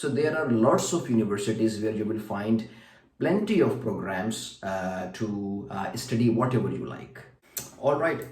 So there are lots of universities where you will find plenty of programs to study whatever you like. All right،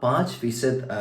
5%